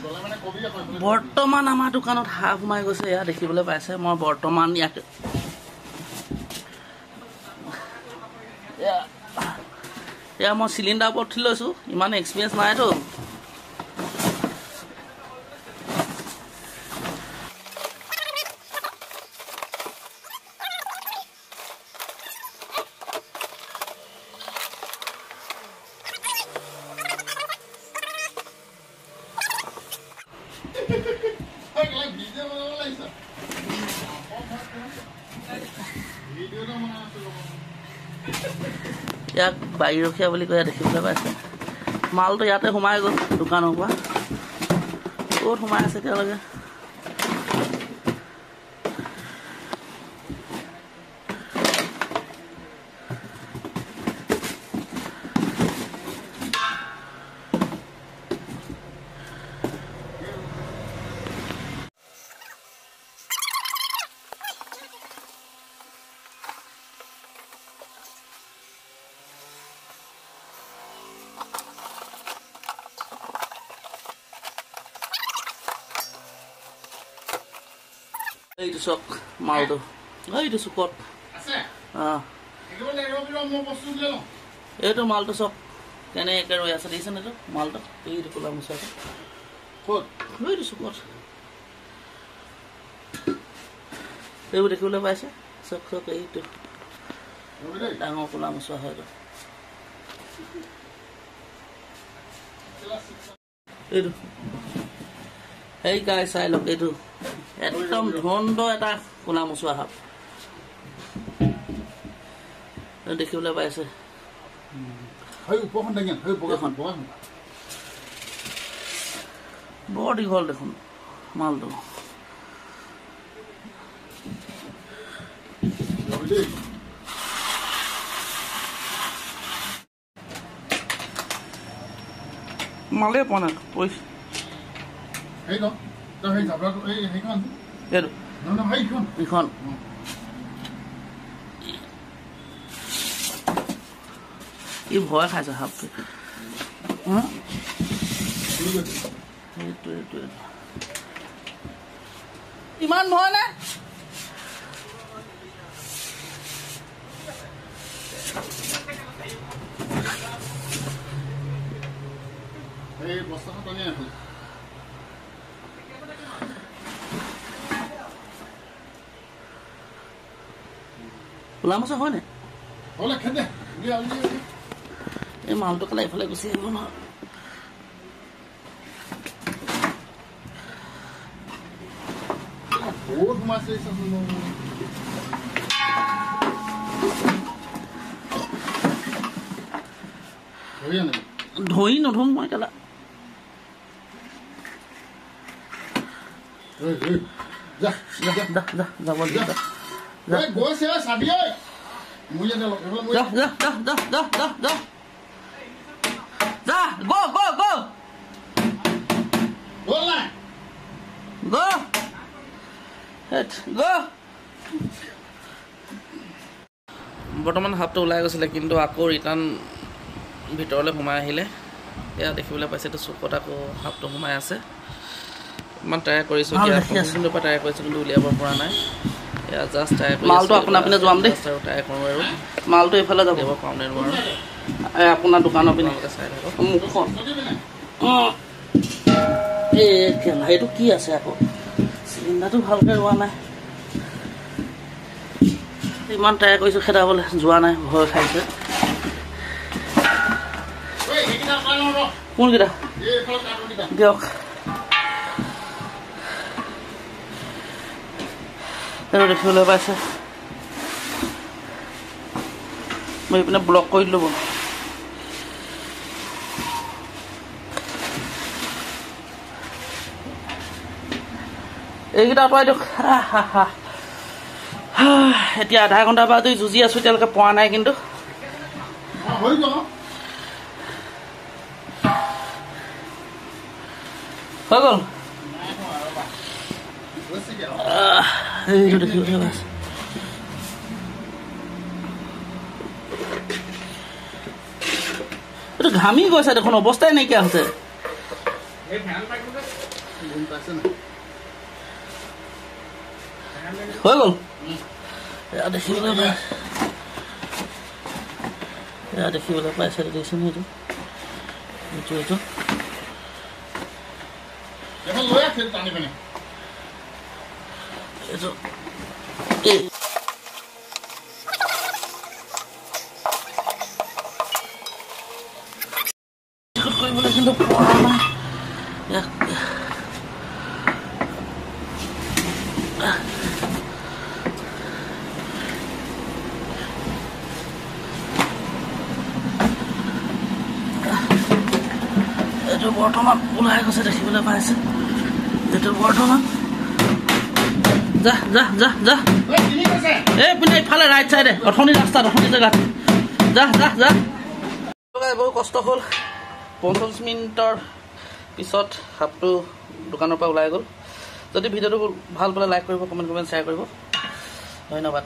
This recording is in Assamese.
বৰ্তমান আমাৰ দোকানত হাঁহ সোমাই গৈছে এয়া দেখিবলৈ পাইছে মই বৰ্তমান ইয়াতে এয়া মই চিলিণ্ডাৰ ওপৰত উঠি লৈছোঁ ইমান এক্সপিৰিয়েঞ্চ নাইতো ইয়াক বাৰী ৰখীয়া বুলি কৈ দেখিবলৈ পাইছে মালটো ইয়াতে সোমাই গ'ল দোকানৰ পৰা ক'ত সোমাই আছে এতিয়ালৈকে এইটো চক মালটো এইটো চুকত এইটো মালটো চক কেনেকৈ ৰৈ আছে দেখিছেনে এইটো মালটো এইটো ক'লা মোচাটো ক'ত এইটো চুকত এইবোৰ দেখিবলৈ পাইছে চক চক এইটো ডাঙৰ ক'লা মোচা হয় এইটো এই গাই চাই লওক এইটো একদম ধন্দ এটা কোলা মোচোৱা সাপ দেখিবলৈ পাইছে বৰ দীঘল দেখোন মালটো মালে পোৱা নাই পইচা ই ভয় খাইছে সাপটো ইমান ভয় নে বস্তাটো টানি ৰাখো কোলা মাছ হয় নে এই মালটো কেলা এইফালে গুচি আহিব নহয় ধৰি নধুম মই কেলা যাব বৰ্তমান সাপটো ওলাই গৈছিলে কিন্তু আকৌ ৰিটাৰ্ণ ভিতৰলৈ সোমাই আহিলে এয়া দেখিবলৈ পাইছে এইটো চুকত আকৌ সাপটো সোমাই আছে ইমান ট্ৰাই কৰিছোঁ ট্ৰাই কৰিছোঁ কিন্তু উলিয়াব পৰা নাই এয়া জাষ্ট ট্ৰাই কৰি মালটো আপোনাৰ পিনে যোৱাম দেই ট্ৰাই কৰোঁ আৰু মালটো এইফালে যাব পাওঁ নে নোৱাৰোঁ আপোনাৰ দোকানৰ পিনে চাই থাকক মুখখন এই সেইটো কি আছে আকৌ চিলিণ্ডাৰটো ভালকৈ ৰোৱা নাই ইমান ট্ৰাই কৰিছোঁ খেদাবলৈ যোৱা নাই ভয় খাইছে কোনকেইটা দিয়ক দেখিবলৈ পাইছে মই এইপিনে ব্লক কৰি দিলোঁ বাৰু এইকেইটা আঁতৰাই দিয়ক এতিয়া আধা ঘণ্টাৰ পৰা যদি যুঁজি আছোঁ এতিয়ালৈকে পোৱা নাই কিন্তু হৈ গ'ল এইটো দেখিবলৈ পাইছে এইটো ঘামি গৈছে দেখোন অৱস্থাই নাইকিয়া হৈছে হৈ গ'ল এয়া দেখিবলৈ পাইছে দেখিছোন সেইটো এইটো কৰিবলৈ কিন্তু পৰা নাই এইটো বৰ্তমান ওলাই গৈছে দেখিবলৈ পাইছে এইটো বৰ্তমান যা যা যা যা এই পিনে ইফালে ৰাইট চাইডে অথনি ৰাস্তাত অথনি জেগাত যা যা যা বহু কষ্ট হ'ল 45 মিনিটৰ পিছত সাপটো দোকানৰ পৰা ওলাই গ'ল যদি ভিডিঅ'টো ভাল পালে লাইক কৰিব কমেণ্ট শ্বেয়াৰ কৰিব ধন্যবাদ।